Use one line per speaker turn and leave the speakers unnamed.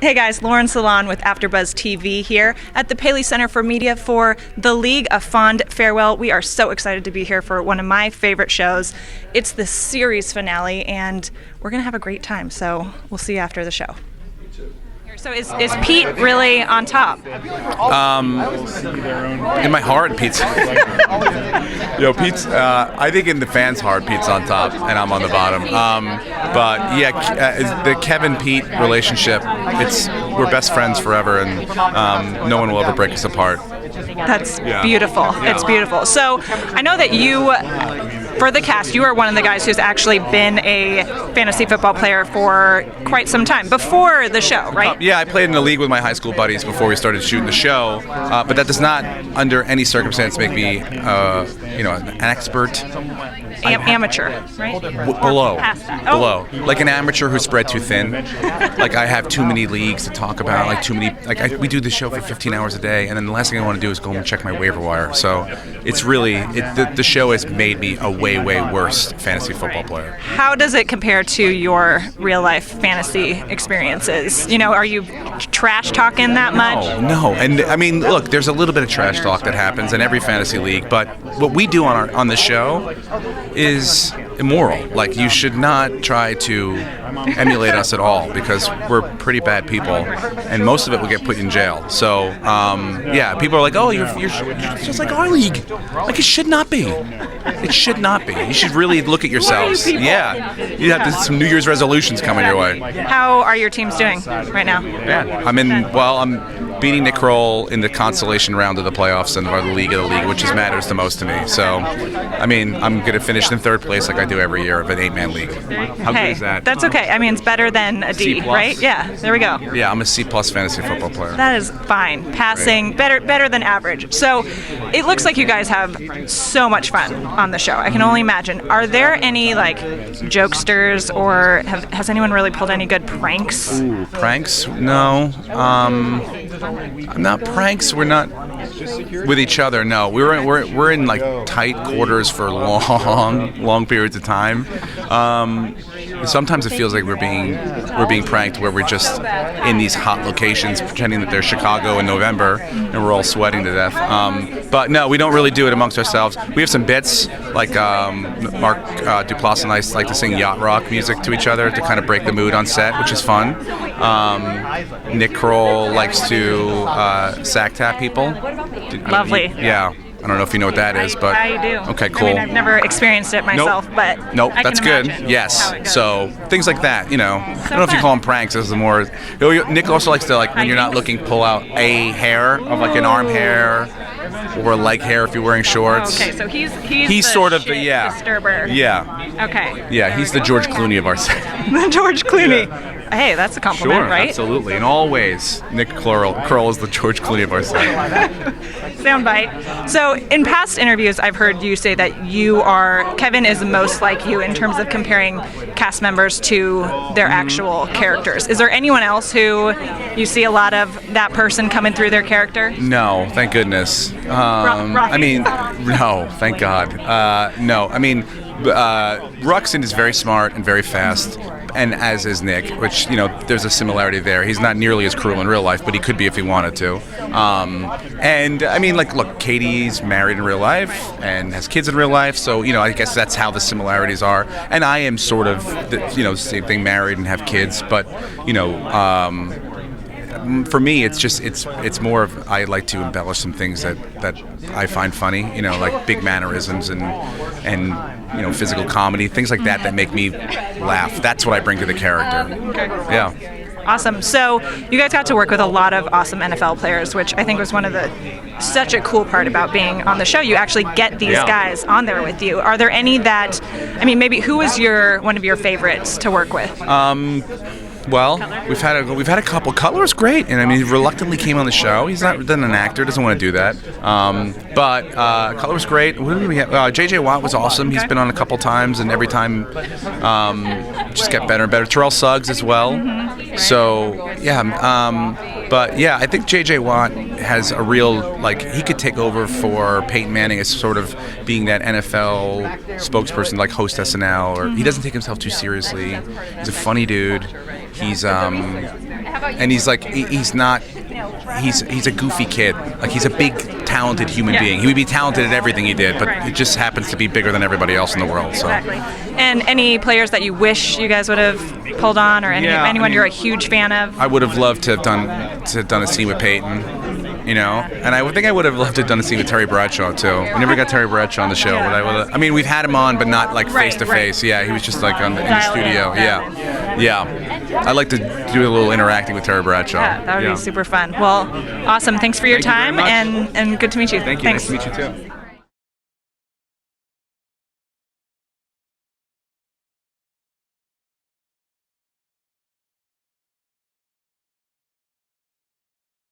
Hey guys, Lauren Salaun with Afterbuzz TV here at the Paley Center for Media for The League, A Fond Farewell. We are so excited to be here for one of my favorite shows. It's the series finale, and we're going to have a great time, so we'll see you after the show. So is Pete really on top?
In my heart, Pete's. Pete's. I think in the fans' heart, Pete's on top, and I'm on the bottom. But yeah, the Kevin-Pete relationship. We're best friends forever, and no one will ever break us apart.
That's beautiful. Yeah. It's beautiful. So I know that for the cast, you are one of the guys who's actually been a fantasy football player for quite some time, before the show, right?
Yeah, I played in the league with my high school buddies before we started shooting the show, but that does not, under any circumstance, make me, an expert.
Amateur, right?
Below. Below. Like an amateur who's spread too thin. Like I have too many leagues to talk about, we do the show for 15 hours a day, and then the last thing I want to do is go and check my waiver wire. So it's really, the show has made me a way, way worse fantasy football player.
How does it compare to your real life fantasy experiences? Are you trash talking that much?
No. And I mean, look, there's a little bit of trash talk that happens in every fantasy league, but what we do on the show is immoral. Like, you should not try to emulate us at all, because we're pretty bad people, and most of it will get put in jail. So people are like, oh, you're just like our league. Like, it should not be. It should not be. You should really look at yourselves. Yeah, you have some New Year's resolutions coming your way.
How are your teams doing right now?
Yeah, I'm beating Nick Kroll in the consolation round of the playoffs and the league, which matters the most to me. So, I mean, I'm going to finish in third place like I do every year of an 8-man league. How good is that?
That's okay. I mean, it's better than a D, right? Yeah, there we go.
Yeah, I'm a C+ fantasy football player.
That is fine. Passing, better than average. So, it looks like you guys have so much fun on the show. I can only imagine. Are there any, jokesters, or has anyone really pulled any good pranks?
Ooh, pranks? No. Not pranks. We're not with each other. No, we're in tight quarters for long periods of time. Sometimes it feels like we're being pranked, where we're just in these hot locations pretending that they're Chicago in November, and we're all sweating to death. But no, we don't really do it amongst ourselves. We have some bits, like Mark Duplass and I like to sing yacht rock music to each other to kind of break the mood on set, which is fun. Nick Kroll likes to sack tap people.
Lovely.
Yeah. I don't know if you know what that is, but
I do.
Okay, cool.
I mean, I've never experienced it myself, but
nope,
I
that's
can
good. Yes. So things like that, I don't know if you
fun.
call them pranks. This is more. Nick also likes to when you're not looking, pull out a hair of an arm hair or a leg hair if you're wearing shorts.
Okay, so he's
sort of
the disturber.
Yeah.
Okay.
Yeah, he's the George Clooney of our set.
The George Clooney. Yeah. Hey, that's a compliment,
sure,
right?
Absolutely. In all ways, Nick Kroll is the George Clooney of our set.
Soundbite. So, in past interviews, I've heard you say that Kevin is most like you in terms of comparing cast members to their actual characters. Is there anyone else who you see a lot of that person coming through their character?
No, thank goodness. No, thank God. No, I mean, Ruxin is very smart and very fast, and as is Nick, which, there's a similarity there. He's not nearly as cruel in real life, but he could be if he wanted to. And, I mean, look, Katie's married in real life and has kids in real life, so, I guess that's how the similarities are. And I am sort of, same thing, married and have kids, but, for me, it's more of, I like to embellish some things that I find funny, like big mannerisms and physical comedy, things like that make me laugh. That's what I bring to the character.
Okay.
Yeah.
Awesome. So you guys got to work with a lot of awesome NFL players, which I think was such a cool part about being on the show. You actually get these guys on there with you. Are there any maybe who was one of your favorites to work with?
Well, we've had a couple. Cutler's great, and he reluctantly came on the show. He's not an actor, doesn't want to do that. But Cutler's great. Who do we have? J.J. Watt was awesome. He's been on a couple times, and every time just get better and better. Terrell Suggs as well.
Mm-hmm.
So but yeah, I think J.J. Watt has a real he could take over for Peyton Manning as sort of being that NFL spokesperson, like host SNL, or he doesn't take himself too seriously. He's a funny dude. He's and he's like he's not. He's a goofy kid. Like, he's a big, talented human being. He would be talented at everything he did, but it just happens to be bigger than everybody else in the world. So.
Exactly. And any players that you wish you guys would have pulled on, or anyone you're a huge fan of?
I would have loved to have done a scene with Peyton, you know, and I think I would have loved to have done a scene with Terry Bradshaw too. We never got Terry Bradshaw on the show, but I mean, we've had him on, but not like face to face. Yeah, he was just like in the studio. Yeah. I'd like to do a little interacting with Terry Bradshaw.
Yeah, that would be super fun. Well, awesome. Thanks for your time, and good to meet you.
Thank you.
Thanks.
Nice to meet you too.